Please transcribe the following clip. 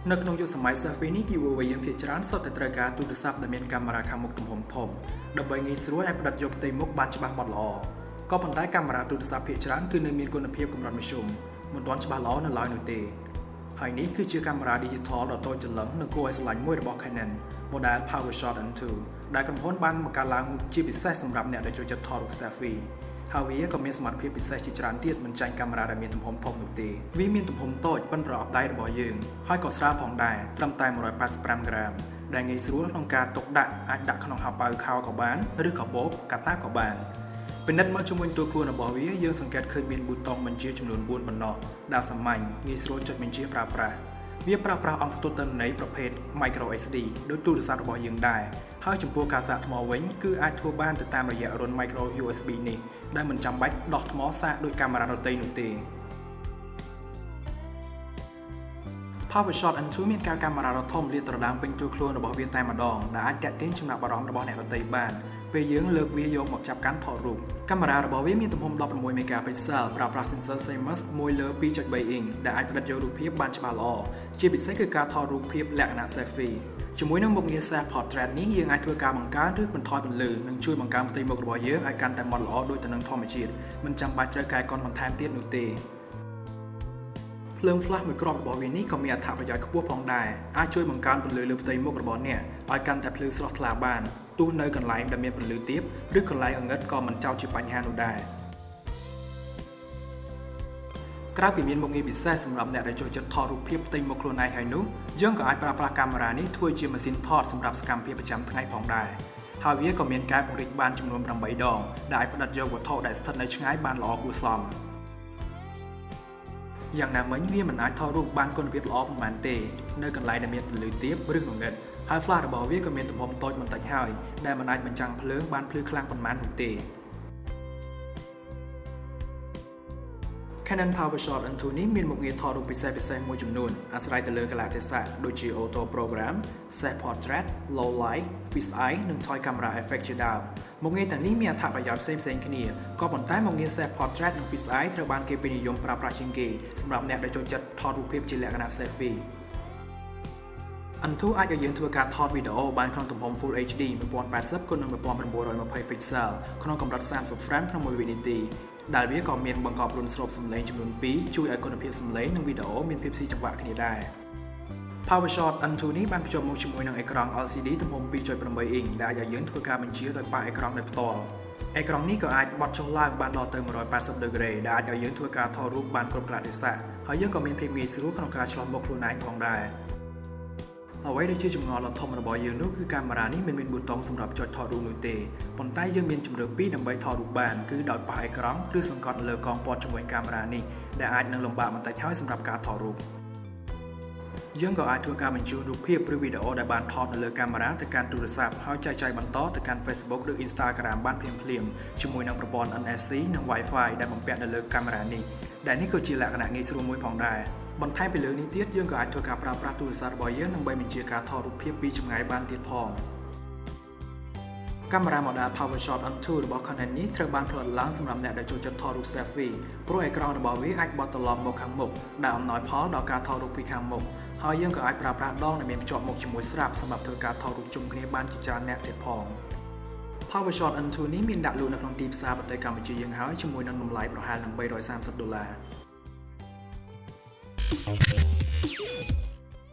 នៅក្នុងយុគសម័យ selfie នេះយុវវ័យយើងភាគច្រើនសុទ្ធតែត្រូវការទូរស័ព្ទដែលមានកាមេរ៉ាខាងមុខទំហំធំដើម្បីងាយស្រួលអាចផ្ដិតយកផ្ទៃមុខបានច្បាស់បត់ល្អក៏ប៉ុន្តែកាមេរ៉ាទូរស័ព្ទភាគច្រើនគឺនៅមានគុណភាពកម្រិតមធ្យមមិនទាន់ច្បាស់ល្អនៅឡើយនោះទេហើយនេះគឺជាកាមេរ៉ា digital ដ៏តូចច្រឡឹងនិងគួរឲ្យស្រឡាញ់មួយរបស់ Canon model PowerShot N2 ដែលក្រុមហ៊ុនបានបង្កើតឡើងជាពិសេសសម្រាប់អ្នកដែលចូលចិត្តថតរូប selfie ហើយវាក៏មានសមត្ថភាពពិសេសជាច្រើនទៀតមិនចាញ់កាមេរ៉ាដែលមានទំហំធំនោះទេវាមានទំហំតូចប៉ុនប្រអប់ដៃរបស់យើងហើយក៏ស្រាលផងដែរត្រឹមតែ185ក្រាមដែលងាយស្រួលក្នុងការទុកដាក់អាចដាក់ក្នុងហោប៉ៅខោក៏បានឬក៏បូបកាតាក៏បានពិនិត្យមកជាមួយតួខ្លួនរបស់វាយើងសង្កេតឃើញមានប៊ូតុងបញ្ជាចំនួន4ប៉ុណ្ណោះដែលសាមញ្ញងាយស្រួលចុចបញ្ជាប្រើប្រាស់វាប្រើប្រាស់អង្គផ្ទុកទិន្នន័យប្រភេទ micro SD ដោយទូរស័ព្ទរបស់យើងដែរហើយចំពោះការសាកថ្មវិញគឺអាចធ្វើបានទៅតាមរយៈរុន micro USB នេះដែលមិនចាំបាច់ដោះថ្មសាកដោយកាមេរ៉ាដទៃនោះទេ PowerShot N2 មានកាមេរ៉ាដ៏ធំលាតត្រដាងពេញតួខ្លួនរបស់វាតែម្ដងដែលអាចទាក់ទាញចំណាប់អារម្មណ៍របស់អ្នកដទៃបានពេលយើងលើកវាយកមកចាប់កាន់ថតរូបកាមេរ៉ារបស់វាមានទំហំ16 megapixel ប្រើប្រាស់ sensor CMOS មួយលើ 2.3 inch ដែលអាចផ្ដិតយករូបភាពបានច្បាស់ល្អជាពិសេសគឺការថតរូបភាពលក្ខណៈ selfie ជាមួយនឹងមុខងារ self portrait នេះយើងអាចធ្វើការបង្កើនឬបន្ថយពន្លឺនិងជួយបង្កើនផ្ទៃមុខរបស់យើងឲ្យកាន់តែម៉ត់ល្អដូចទៅនឹងធម្មជាតិមិនចាំបាច់ត្រូវកែកុនបន្ថែមទៀតនោះទេភ្លើង flash មួយគ្រាប់របស់វានេះក៏មានអត្ថប្រយោជន៍ខ្ពស់ផងដែរអាចជួយបង្កើនពន្លឺលើផ្ទៃមុខរបស់អ្នកឲ្យកាន់តែភ្លឺស្រស់ថ្លាបានទោះនៅកន្លែងដែលមានពន្លឺទាបឬកន្លែងងងឹតក៏មិនចោទជាបញ្ហានោះដែរក្រៅពីមានមុខងារពិសេសសម្រាប់អ្នកដែលចូលចិត្តថតរូបភាពផ្ទៃមុខខ្លួនឯងហើយនោះយើងក៏អាចប្រើប្រាស់កាមេរ៉ានេះធ្វើជាម៉ាស៊ីនថតសម្រាប់សកម្មភាពប្រចាំថ្ងៃផងដែរហើយវាក៏មានការពង្រីកបានចំនួន8ដងដែលអាចផ្ដិតយកវត្ថុដែលស្ថិតនៅឆ្ងាយបានល្អគួរសមយ៉ាងណាមិញវាមិនអាចថតរូបបានគុណភាពល្អប៉ុន្មានទេនៅកន្លែងដែលមានពន្លឺទាបឬងងឹតហើយ flash របស់វាក៏មានទំហំតូចបន្តិចហើយដែលមិនអាចបញ្ចាំងភ្លើងបានភ្លឺខ្លាំងប៉ុន្មាននោះទេ Canon PowerShot N2 នេះមានមុខងារថតរូបពិសេសមួយចំនួនអាស្រ័យទៅលើកាលៈទេសៈដូចជា Auto Program, Self Portrait, Low Light, Fish Eye និង Toy Camera Effect ជាដើមមុខងារទាំងនេះមានអត្ថប្រយោជន៍ផ្សេងៗគ្នាក៏ប៉ុន្តែមុខងារ Self Portrait និង Fish Eye ត្រូវបានគេពេញនិយមប្រើប្រាស់ជាងគេសម្រាប់អ្នកដែលចូលចិត្តថតរូបភាពជាលក្ខណៈ selfie N2 អាចឲ្យយើងធ្វើការថតវីដេអូបានក្នុងទំហំ Full HD 1080x1920 pixel ក្នុងកម្រិត30 frame ក្នុងមួយវិនាទីដែលវាក៏មានបង្កប់រុនស្រូបសំឡេងចំនួន2ជួយឲ្យគុណភាពសំឡេងនិងវីដេអូមានភាពស៊ីចង្វាក់គ្នាដែរ PowerShot N2 នេះបានភ្ជាប់មកជាមួយនឹងអេក្រង់ LCD ទំហំ 2.8 inch ដែលឲ្យយើងធ្វើការបញ្ជាដោយប៉ាអេក្រង់ដោយផ្ទាល់អេក្រង់នេះក៏អាចបត់ចុះឡើងបានដល់ទៅ180ដឺក្រេដែលអាចឲ្យយើងធ្វើការថតរូបបានគ្រប់កាលៈទេសៈហើយយើងក៏មានភាពងាយស្រួលក្នុងការឆ្លុះមុខខ្លួនឯងផងដែរអ្វីដែលជាចម្ងល់ដ៏ធំរបស់យើងនោះគឺកាមេរ៉ានេះមិនមានប៊ូតុងសម្រាប់ចុចថតរូបនោះទេប៉ុន្តែយើងមានជម្រើសពីរដើម្បីថតរូបបានគឺដោយប៉ះអេក្រង់ឬសង្កត់លើកងព័ទ្ធជាមួយកាមេរ៉ានេះដែលអាចនឹងលំបាកបន្តិចហើយសម្រាប់ការថតរូបយើងក៏អាចធ្វើការបញ្ជូនរូបភាពឬវីដេអូដែលបានថតនៅលើកាមេរ៉ាទៅកាន់ទូរស័ព្ទហើយចែកចាយបន្តទៅកាន់ Facebook ឬ Instagram បានភ្លាមៗជាមួយនឹងប្រព័ន្ធ NFC និង Wi-Fi ដែលបំពាក់នៅលើកាមេរ៉ានេះដែលនេះក៏ជាលក្ខណៈងាយស្រួលមួយផងដែរបន្ថែមពីលើនេះទៀតយើងក៏អាចធ្វើការប្រើប្រាស់ទូរស័ព្ទរបស់យើងដើម្បីបញ្ជាការថតរូបភាពពីចម្ងាយបានទៀតផងកាមេរ៉ា model PowerShot N2 របស់ Canon នេះត្រូវបានផលិតឡើងសម្រាប់អ្នកដែលចូលចិត្តថតរូប selfie ព្រោះអេក្រង់របស់វាអាចបត់ត្រឡប់មកខាងមុខដែលអំណោយផលដល់ការថតរូបពីខាងមុខហើយយើងក៏អាចប្រើប្រាស់ដងដែលមានភ្ជាប់មុខជាមួយស្រាប់សម្រាប់ធ្វើការថតរូបជុំគ្នាបានជាច្រើនអ្នកទៀតផង PowerShot N2 នេះមានដាក់លក់នៅក្នុងទីផ្សារប្រទេសកម្ពុជាយើងហើយជាមួយនឹងតម្លៃប្រហែលនឹង$330